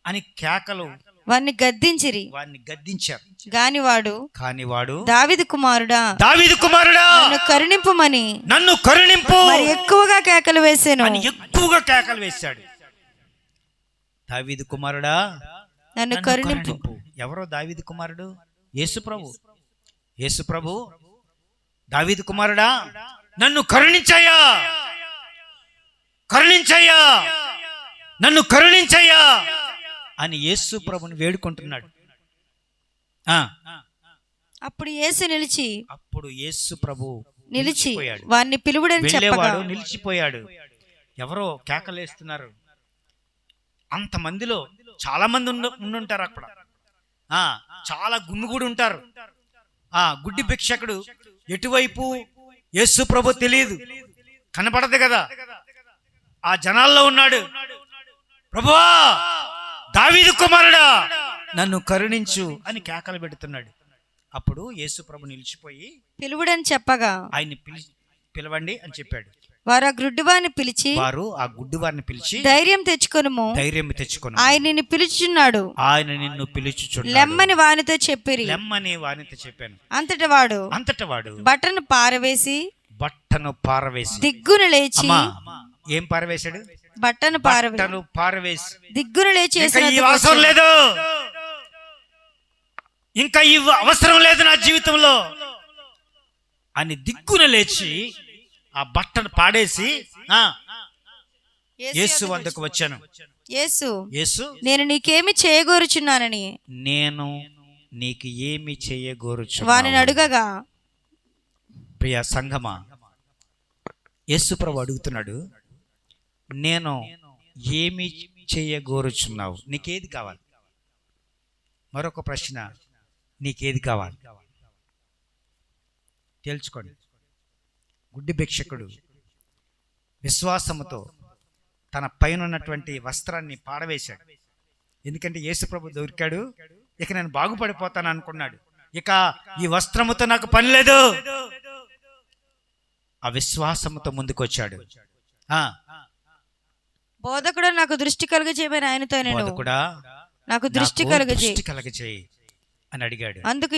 A: అని కేకలు
B: వారిని గద్దించిరి.
A: వాడిని గద్దించారు.
B: కాని వాడు
A: దావీదు కుమారుడా
B: నన్ను కరుణింపుమని
A: నన్ను కరుణింపు
B: మరి ఎక్కువగా కేకలు వేసాను.
A: ఎక్కువగా కేకలు వేశాడు. దావీదు కుమారుడా
B: నన్ను కరుణింపు.
A: ఎవరో దావీదు కుమారుడు? యేసు ప్రభు దావీదు కుమారుడా నన్ను కరుణించయ్యా, కరుణించయ్యా, నన్ను కరుణించయ్యా అని యేసు ప్రభుని వేడుకుంటున్నాడు.
B: అప్పుడు యేసు ప్రభు
A: నిలిచి
B: వారిని పిలువుడని చెప్పగా
A: నిలిచిపోయాడు. ఎవరో కేకలేస్తున్నారు. అంతమందిలో చాలా మంది ఉండుంటారు అక్కడ. చాలా గుమిగూడి ఉంటారు. గుడ్డి భిక్షకుడు ఎటువైపు యేసు ప్రభు తెలియదు, కనపడదు కదా. ఆ జనాల్లో ఉన్నాడు. ప్రభువా దావీదు కుమారుడా నన్ను కరుణించు అని కేకలు పెడుతున్నాడు. అప్పుడు యేసు ప్రభు నిలిచిపోయి
B: పిలువుడని చెప్పగా
A: ఆయన్ని పిలవండి అని చెప్పాడు.
B: వారు ఆ గుడ్డివారిని పిలిచి ధైర్యం తెచ్చుకొనుము, ఆయన నిన్ను పిలుచుచున్నాడు,
A: ఆయన నిన్ను పిలుచుచున్నాడు
B: లెమ్మని వానితో చెప్పిరి.
A: చెప్పాను.
B: అంతట వాడు బట్టను పారవేసి దిగ్గున లేచి
A: ఏం పారవేశాడు?
B: బట్టను
A: పారవేసి
B: దిగ్గున లేచి
A: ఇంకా ఇవి అవసరం లేదు నా జీవితంలో అని దిగ్గున లేచి ఆ బట్టను పాడేసి యేసు వద్దకు వచ్చాను. యేసు
B: నేను నీకేమి చేయగోరుచున్నానని వానిని అడుగగా,
A: ప్రియ సంఘమా, యేసు ప్రభు అడుగుతున్నాడు, నేను ఏమి చేయగోరుచున్నావు? నీకేది కావాలి? మరొక ప్రశ్న, నీకేది కావాలి? తెలుసుకోండి. గుడ్డి భిక్షకుడు విశ్వాసముతో తన పైన ఉన్నటువంటి వస్త్రాన్ని పాడవేశాడు. ఎందుకంటే యేసు ప్రభు దొరికాడు, ఇక నేను బాగుపడిపోతాను అనుకున్నాడు. ఇక ఈ వస్త్రముతో నాకు పని లేదు. ఆ విశ్వాసముతో ముందుకొచ్చాడు.
B: బోధకుడా నాకు దృష్టి కలుగజేయమని ఆయనతో నాకు దృష్టి కలుగజేయి
A: అని అడిగాడు.
B: అందుకు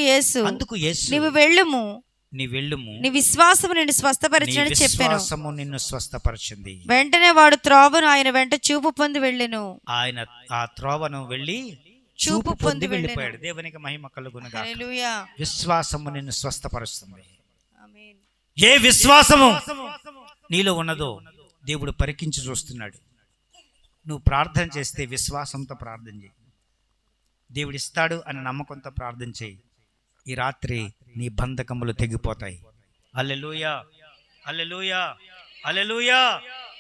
B: యేసు నీవు వెళ్ళుము, నీ విశ్వాసము నిన్ను స్వస్థపరిచినని చెప్పాను.
A: నిన్ను స్వస్థపరిచింది.
B: వెంటనే వాడు త్రోవను ఆయన వెంట చూపు పొంది వెళ్ళెను.
A: ఆయన ఆ త్రోవను వెళ్ళి చూపు పొంది వెళ్ళిపోయాడు. దేవునికి మహిమ కలుగును గాక.
B: హల్లెలూయా.
A: విశ్వాసము నిన్ను స్వస్థపరుస్తుంది. ఆమేన్. ఏ విశ్వాసము నీలో ఉన్నదో దేవుడు పరికించి చూస్తున్నాడు. నువ్వు ప్రార్థన చేస్తే విశ్వాసంతో ప్రార్థన చేయి. దేవుడు ఇస్తాడు అని నమ్మకంతో ప్రార్థన చేయి. ఈ రాత్రి నీ బంధకములు తెగిపోతాయి. హల్లెలూయా, హల్లెలూయా, హల్లెలూయా,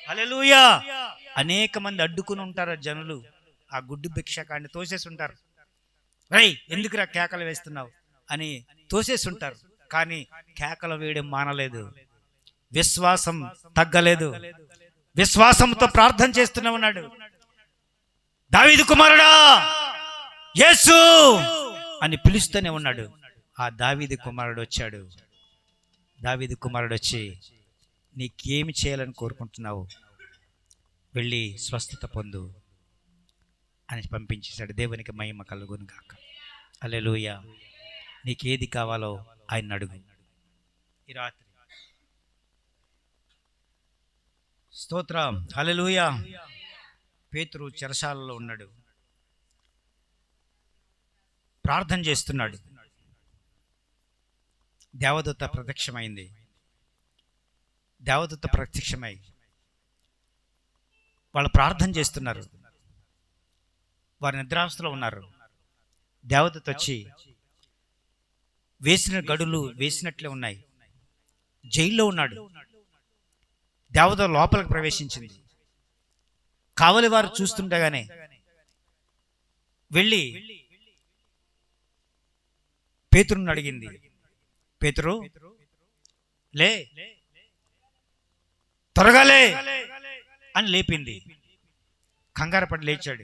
A: హల్లెలూయా. అనేక మంది అడ్డుకుని ఉంటారు జనులు. ఆ గుడ్డు భిక్షకాన్ని తోసేసి ఉంటారు. ఎందుకురా కేకలు వేస్తున్నావు అని తోసేసి ఉంటారు. కానీ కేకలు వేయడం మానలేదు. విశ్వాసం తగ్గలేదు. విశ్వాసంతో ప్రార్థన చేస్తూనే ఉన్నాడు. దావీదు కుమారుడా యేసు అని పిలుస్తూనే ఉన్నాడు. ఆ దావీదు కుమారుడు వచ్చాడు. దావీదు కుమారుడు వచ్చి, నీకేమి చేయాలని కోరుకుంటున్నావు? వెళ్ళి స్వస్థత పొందు అని పంపించేశాడు. దేవునికి మహిమ కలుగును గాక. హల్లెలూయా. నీకేది కావాలో ఆయన అడుగు. ఈ రాత్రి స్తోత్రం. హల్లెలూయా. పేతురు చెరసాలలో ఉన్నాడు, ప్రార్థన చేస్తున్నాడు. దేవదూత ప్రత్యక్షమైంది. దేవదూత ప్రత్యక్షమై వాళ్ళు ప్రార్థన చేస్తున్నారు. వారు నిద్రావస్థలో ఉన్నారు. దేవదూత వచ్చి, వేసిన గడులు వేసినట్లే ఉన్నాయి. జైల్లో ఉన్నాడు. దేవదూత లోపలికి ప్రవేశించింది. కావలి వారు చూస్తుండగానే వెళ్ళి పేతురుని అడిగింది, పేతురు లే, త్వరగా లే అని లేపింది. కంగారు పడి లేచాడు.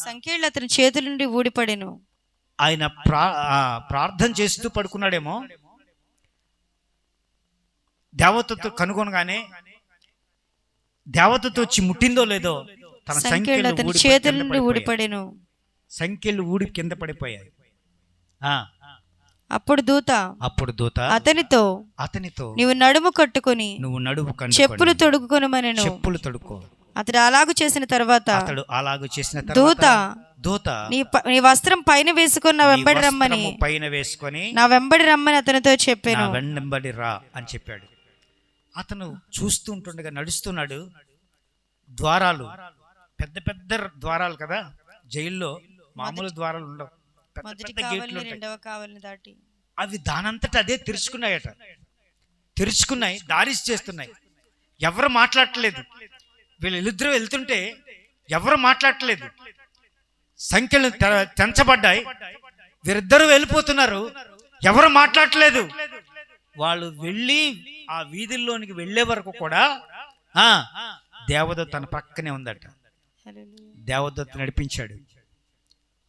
B: సంఖ్యలు అతని చేతుల నుండి ఊడిపడెను.
A: ఆయన ప్రార్థన చేస్తూ పడుకున్నాడేమో. దేవతతో కనుగొనగానే దేవతతో వచ్చి ముట్టిందో లేదో తన
B: సంఖ్యలు అతని చేతుల నుండి ఊడిపడెను.
A: సంఖ్యలు ఊడి కింద పడిపోయాయి.
B: అప్పుడు దూత అతనితో నీవు నడుము కట్టుకొని చెప్పులు తొడుగుకొనుమనెను.
A: చెప్పులు తొడుక్కో.
B: అతడు అలాగు చేసిన తర్వాత దూత నీ వస్త్రం పైన వేసుకొని నా వెంబడి రమ్మని అతనితో చెప్పాను.
A: వెంబడి రా అని చెప్పాడు. అతను చూస్తూ ఉంటుండగా నడుస్తున్నాడు. ద్వారాలు పెద్ద పెద్ద ద్వారాలు కదా, జైల్లో మామూలు ద్వారాలు ఉండవు, అవి దానంతట అదే తెరుచుకున్నాయి, దారి చేస్తున్నాయి. ఎవరు మాట్లాడట్లేదు. వీళ్ళిద్దరూ వెళ్తుంటే ఎవరు మాట్లాడట్లేదు. సంఖ్యలు తెంచబడ్డాయి, వీరిద్దరూ వెళ్ళిపోతున్నారు, ఎవరు మాట్లాడట్లేదు. వాళ్ళు వెళ్ళి ఆ వీధుల్లోనికి వెళ్ళే వరకు కూడా దేవదూత తన పక్కనే ఉందట. దేవదూత నడిపించాడు.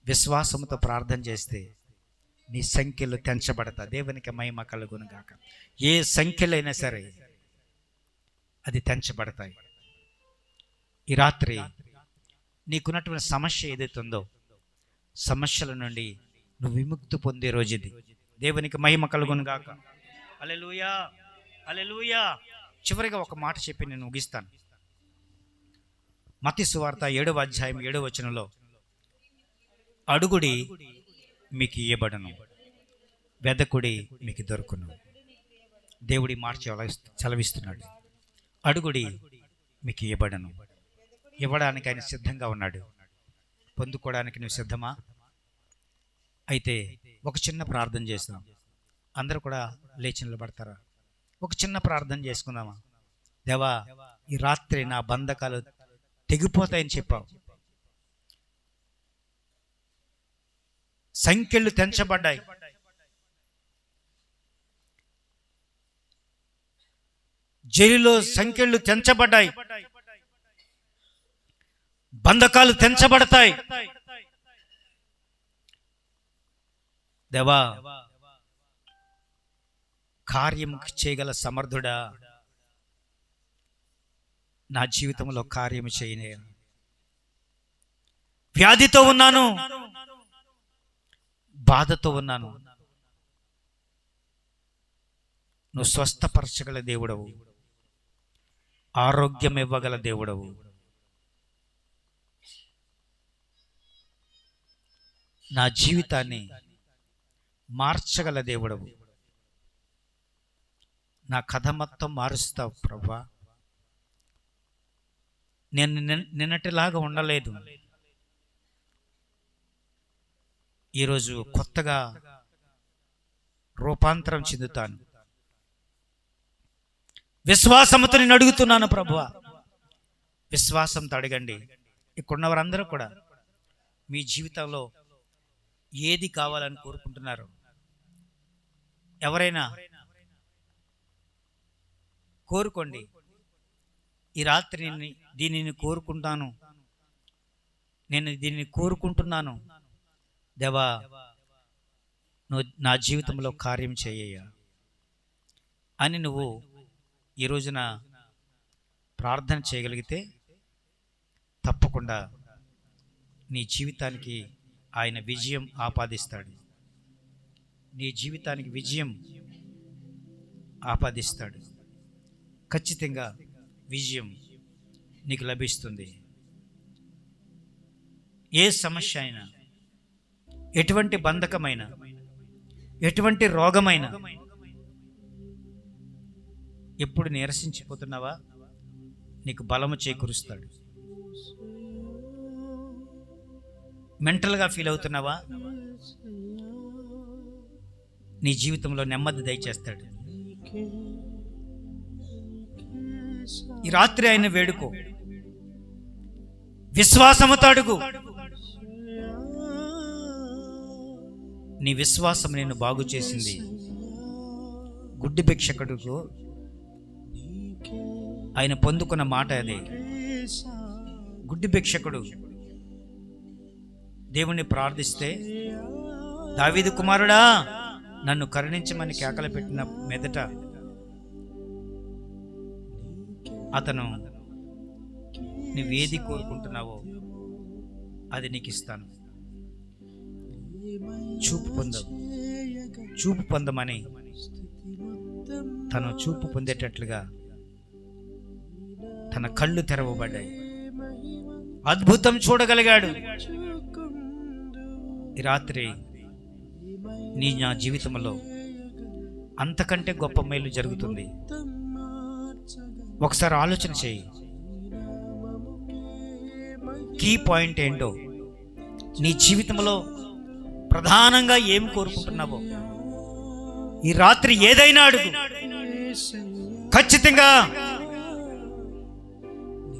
A: విశ్వాసంతో ప్రార్థన చేస్తే నీ సంఖ్యలు తెంచబడతా. దేవునికి మహిమ కలుగును గాక. ఏ సంఖ్యలైనా సరే అది తెంచబడతాయి. ఈ రాత్రి నీకున్నటువంటి సమస్య ఏదైతే ఉందో, సమస్యల నుండి నువ్వు విముక్తి పొందే రోజు ఇది. దేవునికి మహిమ కలుగును గాక. హల్లెలూయా, హల్లెలూయా. చివరిగా ఒక మాట చెప్పి నేను ముగిస్తాను. మత్తయి సువార్త 7వ అధ్యాయం 7వ వచనంలో, అడుగుడి మీకు ఇయ్యబడును, వెదకుడి మీకు దొరుకును. దేవుడి మాట చలవిస్తున్నాడు. అడుగుడి మీకు ఇయ్యబడును. ఇవ్వడానికి ఆయన సిద్ధంగా ఉన్నాడు. పొందుకోవడానికి నువ్వు సిద్ధమా? అయితే ఒక చిన్న ప్రార్థన చేస్తాం. అందరూ కూడా లేచి నిలబడతారా? ఒక చిన్న ప్రార్థన చేసుకుందామా? దేవా, ఈ రాత్రి నా బంధకాలు తెగిపోతాయని చెప్పావు. సంఖ్యలు తెంచబడ్డాయి. జైలులో సంఖ్యలు తెంచబడ్డాయి, బంధకాలు తెంచబడతాయి. దేవా, కార్యం చేయగల సమర్థుడా, నా జీవితంలో కార్యం చేయనే. వ్యాధితో ఉన్నాను, బాధతో ఉన్నాను, నువ్వు స్వస్థపరచగల దేవుడవు, ఆరోగ్యం ఇవ్వగల దేవుడవు. నా జీవితాన్ని మార్చగల దేవుడవు. నా కథ మొత్తం మారుస్తావు ప్రభువా. నేను నిన్నటిలాగా ఉండలేదు. ఈరోజు కొత్తగా రూపాంతరం చెందుతాను. విశ్వాసంతో నేను అడుగుతున్నాను ప్రభువా. విశ్వాసంతో అడగండి. ఇక్కడున్న వారందరూ కూడా మీ జీవితంలో ఏది కావాలని కోరుకుంటున్నారు? ఎవరైనా కోరుకోండి. ఈ రాత్రి దీనిని కోరుకుంటాను, నేను దీనిని కోరుకుంటున్నాను. దేవా, నువ్వు నా జీవితంలో కార్యం చేయ అని నువ్వు ఈ రోజున ప్రార్థన చేయగలిగితే తప్పకుండా నీ జీవితానికి ఆయన విజయం ఆపాదిస్తాడు. నీ జీవితానికి విజయం ఆపాదిస్తాడు. ఖచ్చితంగా విజయం నీకు లభిస్తుంది. ఏ సమస్య అయినా, ఎటువంటి బంధకమైన, ఎటువంటి రోగమైన, ఎప్పుడు నీరసించిపోతున్నావా? నీకు బలము చేకూరుస్తాడు. మెంటల్గా ఫీల్ అవుతున్నావా? నీ జీవితంలో నెమ్మది దయచేస్తాడు. ఈ రాత్రి ఆయన వేడుకో, విశ్వాసముతో అడుగు. నీ విశ్వాసం నేను బాగు చేసింది. గుడ్డి భిక్షకుడుకు ఆయన పొందుకున్న మాట అదే. గుడ్డి భిక్షకుడు దేవుణ్ణి ప్రార్థిస్తే దావీదు కుమారుడా నన్ను కరుణించమని కేకలు పెట్టిన మీదట అతను నువ్వేది కోరుకుంటున్నావో అది నీకు ఇస్తాను, చూపు పొందమని తను చూపు పొందేటట్లుగా తన కళ్ళు తెరవబడ్డాయి. అద్భుతం చూడగలిగాడు. ఈ రాత్రి నా జీవితంలో అంతకంటే గొప్ప మేలు జరుగుతుంది. ఒకసారి ఆలోచన చేయి. కీ పాయింట్ ఏంటో, నీ జీవితంలో ప్రధానంగా ఏం కోరుకుంటున్నావో ఈ రాత్రి ఏదైనా అడుగు, ఖచ్చితంగా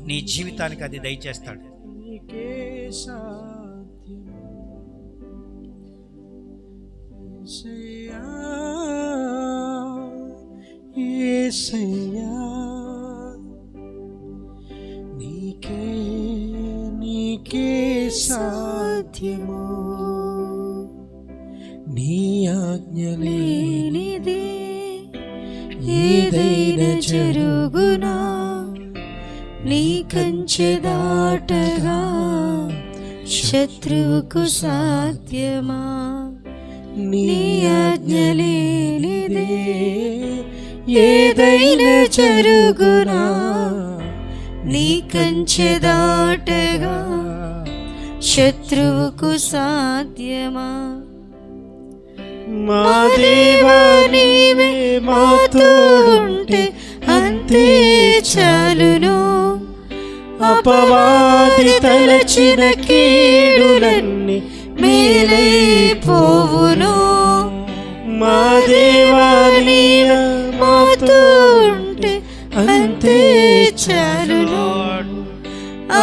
A: నీ జీవితానికి అది దయచేస్తాడు.
C: నీకే సాధ్యము, నీ ఆజ్ఞ లేనిదే ఏదైనా జరుగునా, నీ కంచె దాటగా శత్రువుకు సాధ్యమా, నీ ఆజ్ఞ లేనిదే ఏదైనా జరుగునా, నీ కంచె దాటగా శత్రువుకు సాధ్యమా. మా దేవా నీవే మాతో ఉంటే అంతే చాలును, అపవాది తలచిన కీడులన్నీ మేలైపోవును. మా దేవా నీవే మాతో ఉంటే అంతే చాలును,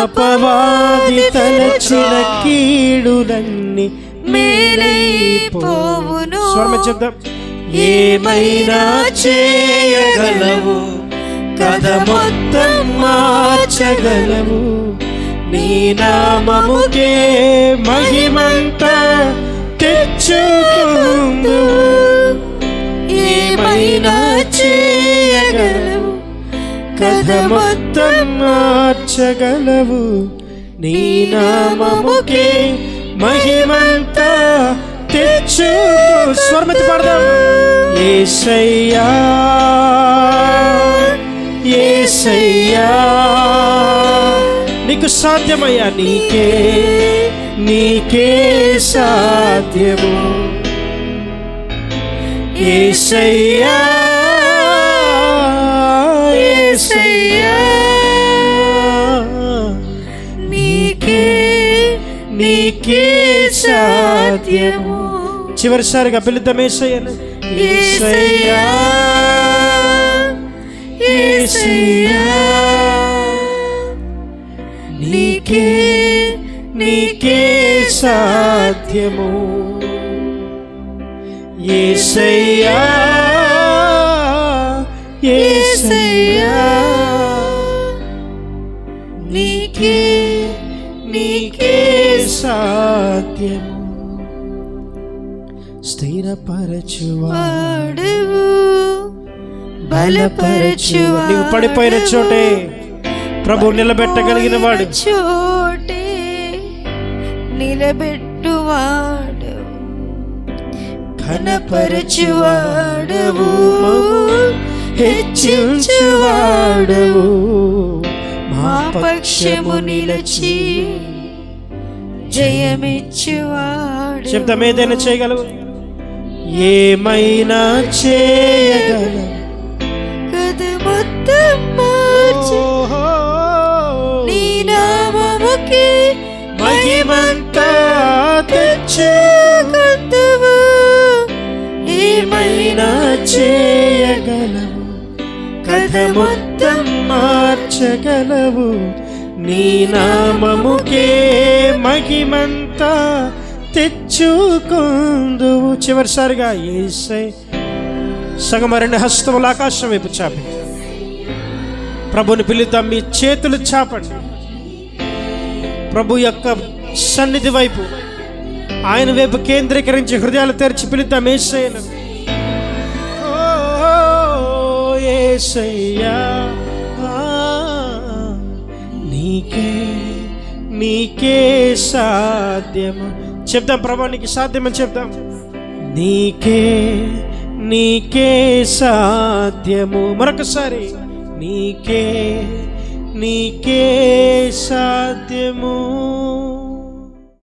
C: అపవాది తలచిన కీడులన్నీ మేలైపోవును. స్వరం చెప్దాం. ఏమైనా చేయగలవు, కథ మొత్తం మార్చగలవు, నీ నామముకే మహిమంతా తెచ్చుకుందు. ఏమైనా చేయగలవు, కథ మొత్తం మార్చగలవు, నీ నామముకే మహిమంతా తెచ్చుకో. స్వర్మతి పాడదాం. యేసయ్యా యేసయ్యా నీకు సాధ్యమయ్యా, నీకే సాధ్యము. యేసయ్యా యేసయ్యా నీకే సాధ్యము. చివరిసారిగా పిలుద్దాం. యేసయ్యను. యేసయ్యా యేసయ్యా నీకే సాధ్యము. యేసయ్యా యేసయ్యా నీకే సాధ్యము. స్థిరపరచువాడవు, బలపరచువాడవు, నీవు పడిపోయిన చోటే ప్రభు నిలబెట్టగలిగిన వాడు, చోటే నిలబెట్టువాడవు, ఘనపరచువాడవు, హెచ్చించువాడవు, మా పక్షము నిలచి జయమిచ్చువాడు. శబ్దం ఏదైనా చేయగలవు, ఏమైనా చేయగలవు, కథ మొత్తం మార్చి నీ నామముకే మహిమంతా తెచ్చుకుందువు. ఏమైనా చేయగలవు, కథ మొత్తం మార్చగలవు, నీ నామముకే మహిమంతా తెచ్చుకుందువు. చివరిసారిగా యేసయ్య. సగమ రెండు హస్తములు ఆకాశం వైపు చాపి ప్రభుని పిలుద్దాం. మీ చేతులు చాపండి. ప్రభు యొక్క సన్నిధి వైపు ఆయన వైపు కేంద్రీకరించి హృదయాలు తెరిచి పిలుద్దాం యేసయ్యను. ఓ యేసయ్యా, నీకే నీకే సాధ్యము. చెప్దాం, ప్రభా నీకు సాధ్యమని చెప్దాం. నీకే నీకే సాధ్యము. మరొకసారి, నీకే నీకే సాధ్యము.